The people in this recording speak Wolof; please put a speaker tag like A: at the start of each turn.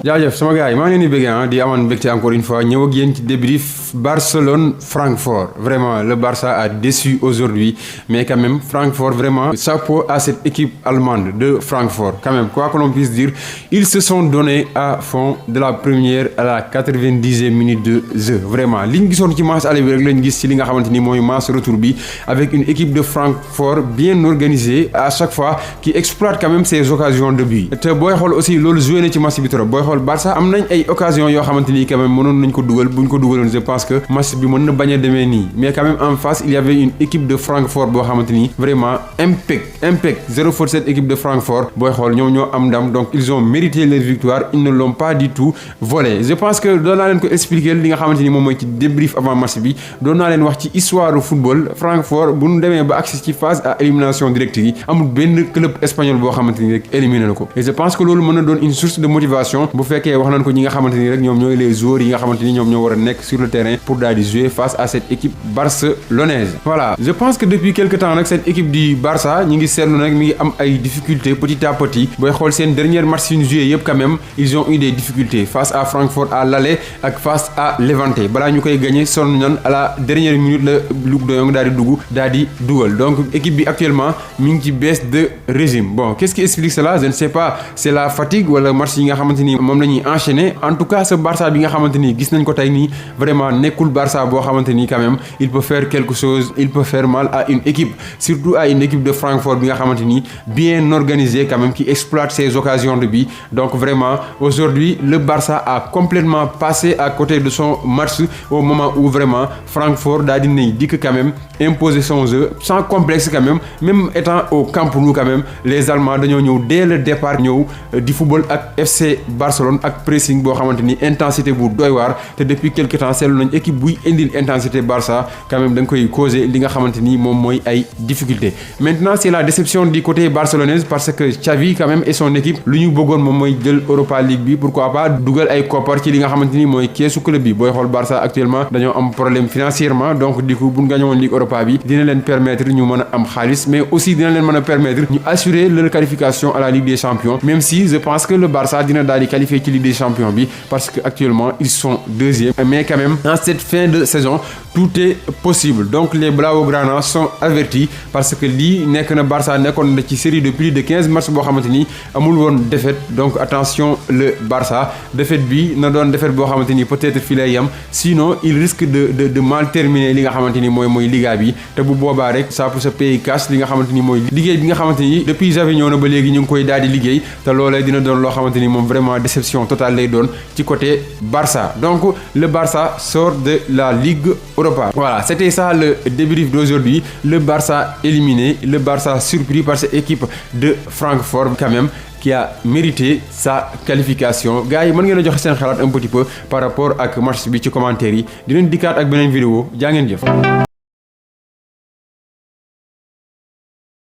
A: jaajëf sama gars yi maa ngi leen di bëgg di amoon mbégte encore une fois ñëw ak yéen ci débrief Barcelone-Francfort. Vraiment, le Barça a déçu aujourd'hui, mais quand même, Francfort, vraiment, chapeau à cette équipe allemande de Francfort. Quand même, quoi que l'on puisse dire, ils se sont donnés à fond de la première à la 90e minute de jeu. Vraiment, ligne qui sont qui match aller avec ligne qui li nga xamanteni moy match retour bi avec une équipe de Francfort bien organisée à chaque fois qui exploite quand même ses occasions de but. Te boy xol aussi lolu joué na ci match bi trop. Boy xol Barça am nañ ay occasions yo xamanteni quand même mënon nañ ko duggal buñ ko duggalon je pense que match bi mën na baña démé ni. Mais quand même en face, il y avait une équipe de Francfort bo xamanteni vraiment impact 0 pour cette équipe de Francfort. Boy xol ñom ñoo am ndam donc ils ont mérité leur victoire, ils ne l'ont pas du tout volé. Je pense que doon naa leen ko expliquer li nga xamanteni mom moy ci débrief avant match bi doon naa leen wax ci histoire du football Francfort bu ñu demee ba accès ci phase à élimination directe yi amul benn club espagnol boo xamante ni rek éliminé na ko et je pense que loolu mën na doon une source de motivation bu fekkee wax nañ ko ñi nga xamante ni rek ñoom ñooy les joueurs yi nga xamante ni ñoom ñoo war a nekk sur le terrain pour daal di jouer face à cette équipe barcelonaise. Voilà, je pense que depuis quelque temps nag cette équipe du Barça ñi ngi seetlu nag mi ngi am ay difficultés petit à petit booy xool seen dernière match yu ñu joué yëpp quand même ils ont eu des difficultés face à Francfort à l'aller ak face à Levante balaa ñu koy gagné sonn nañ à la dernière minute la Luuk de Jong daal di dugg daal di dugal donc équipe bi actuellement mi ngi ci baisse de régime. Bon, qu'est-ce qui explique cela? Je ne sais pas, c'est la fatigue wala match yi nga xamante ni moom la ñuy enchaîner. En tout cas ce Barça bi nga xamante ni gis nañ ko tey nii vraiment nekkul Barça boo xamante ni quand même il peut faire quelque chose, il peut faire mal à une équipe, surtout à une équipe de Francfort bi nga xamante ni bien organisée quand même qui exploite ses occasions de but. Donc vraiment aujourd'hui le Barça a complètement passé à côté de son match au moment où vraiment Francfort daal di nay dikk quand même imposer son jeu sans complexe quand même étant au Camp Nou quand même les Allemands dañoo ñëw dès le départ ñëw di football ak FC Barcelone ak pressing boo xamante ni intensité bu doy waar te depuis quelque temps seetlu nañ équipe buy indil intensité Barça quand même da nga koy causer li nga xamante ni moom mooy ay difficultés. Maintenant c'est la déception du côté barcelonaise parce que Xavi quand même et son équipe lu ñu bëggoon moom mooy jël Europa League bi pourquoi pas dugal ay koppar ci li nga xamante ni mooy keesu club bi booy xool Barça actuellement dañoo am problème financièrement donc du coup bu ñu gagné woon Ligue Europa bi dina leen permettre ñu mën a am xaalis mais aussi dina leen mën a permettre ñu assurer leur qualification à la Ligue des Champions même si je pense que le Barça dina daal di qualifier ci Ligue des Champions bi parce que actuellement ils sont deuxième mais quand même dans cette fin de saison tout est possible donc les Blaugrana sont avertis parce que lii nekk na Barça nekkoon na ci série de plus de 15 matchs boo xamante ni amul woon défaite donc attention le Barça défaite bi na doon défaite boo xamante ni peut-être fii lay yam sinon il risque de mal terminer li nga xamante ni mooy Liga bi te bu boobaa rek ça peut se payer cash li nga xamante ni mooy liggéey bi nga xamante ni depuis Xavi ñëw na ba léegi ñu ngi koy daal di liggéey te loolee dina doon loo xamante ni moom vraiment déception totale lay doon ci côté Barça donc le Barça sort de la Ligue Europa. Voilà, c'était ça le débrief d'aujourd'hui. Le Barça éliminé, le Barça surpris par cette équipe de Francfort quand même qui a mérité sa qualification. Gars yi mën ngeen a joxe seen xalaat un petit peu par rapport ak match bi ci commentaire yi di leen dikkaat ak beneen vidéo jaa ngeen jëf.